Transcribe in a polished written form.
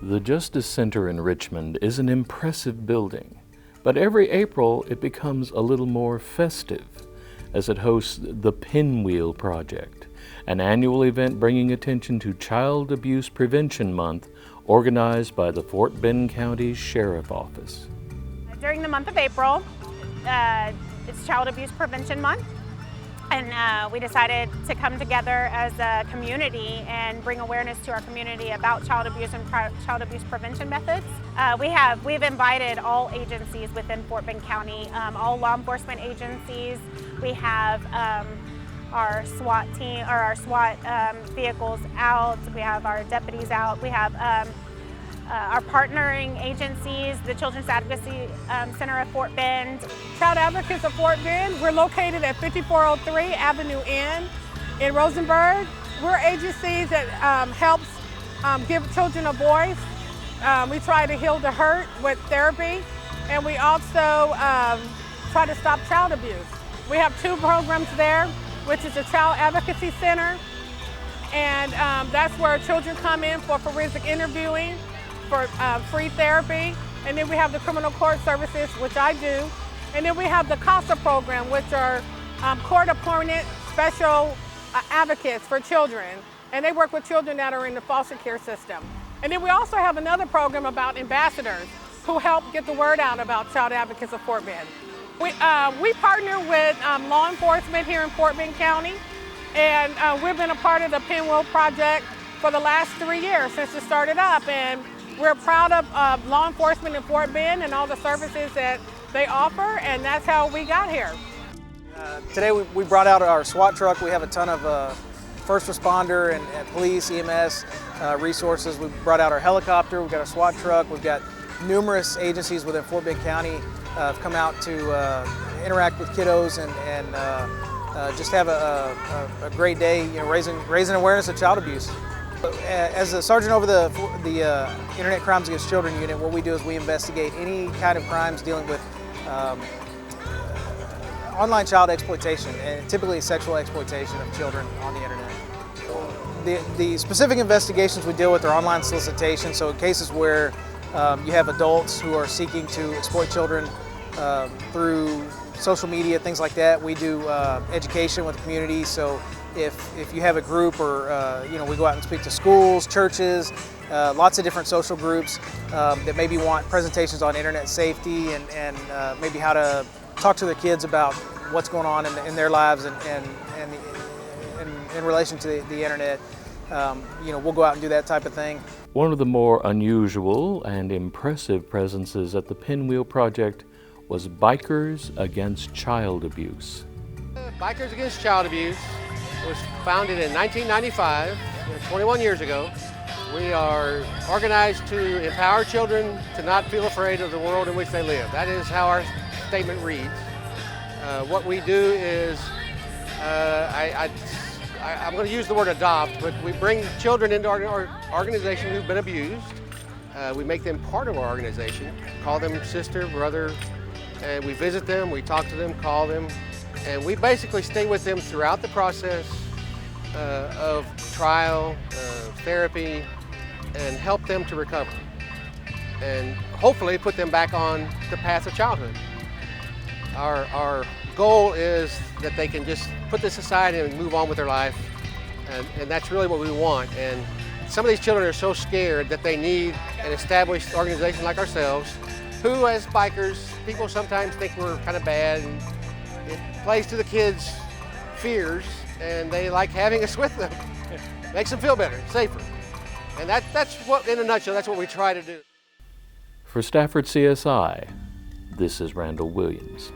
The Justice Center in Richmond is an impressive building, but every April it becomes a little more festive as it hosts the Pinwheel Project, an annual event bringing attention to Child Abuse Prevention Month organized by the Fort Bend County Sheriff Office. During the month of April, it's Child Abuse Prevention Month, and we decided to come together as a community and bring awareness to our community about child abuse and child abuse prevention methods. We've invited all agencies within Fort Bend County, all law enforcement agencies. We have our SWAT team, or our SWAT vehicles out. We have our deputies out. We have our partnering agencies, the Children's Advocacy Center of Fort Bend. Child Advocates of Fort Bend, we're located at 5403 Avenue N in Rosenberg. We're agencies that helps give children a voice. We try to heal the hurt with therapy, and we also try to stop child abuse. We have two programs there, which is the Child Advocacy Center, and that's where children come in for forensic interviewing, for free therapy, and then we have the criminal court services, which I do, and then we have the CASA program, which are court-appointed special advocates for children, and they work with children that are in the foster care system. And then we also have another program about ambassadors who help get the word out about Child Advocates of Fort Bend. We partner with law enforcement here in Fort Bend County, and we've been a part of the Pinwheel Project for the last 3 years since it started up, and we're proud of law enforcement in Fort Bend and all the services that they offer, and that's how we got here. Today we brought out our SWAT truck. We have a ton of first responder and police, EMS resources. We brought out our helicopter, we've got a SWAT truck, we've got numerous agencies within Fort Bend County have come out to interact with kiddos and just have a great day, you know, raising awareness of child abuse. As a sergeant over the Internet Crimes Against Children unit, what we do is we investigate any kind of crimes dealing with online child exploitation, and typically sexual exploitation of children on the internet. The specific investigations we deal with are online solicitation, so in cases where you have adults who are seeking to exploit children through social media, things like that. We do education with the community, so if you have a group, or you know, we go out and speak to schools, churches, lots of different social groups that maybe want presentations on internet safety and maybe how to talk to their kids about what's going on in their lives and in relation to the internet. You know, we'll go out and do that type of thing. One of the more unusual and impressive presences at the Pinwheel Project was Bikers Against Child Abuse. Bikers Against Child Abuse was founded in 1995, 21 years ago. We are organized to empower children to not feel afraid of the world in which they live. That is how our statement reads. What we do is, I'm going to use the word adopt, but we bring children into our organization who've been abused. We make them part of our organization, call them sister, brother, and we visit them, we talk to them, call them, and we basically stay with them throughout the process of trial, therapy, and help them to recover, and hopefully put them back on the path of childhood. Our goal is that they can just put this aside and move on with their life, and that's really what we want. And some of these children are so scared that they need an established organization like ourselves, who, as bikers, people sometimes think we're kind of bad, and it plays to the kids' fears, and they like having us with them. Makes them feel better, safer. And that's what, in a nutshell, that's what we try to do. For Stafford CSI, this is Randall Williams.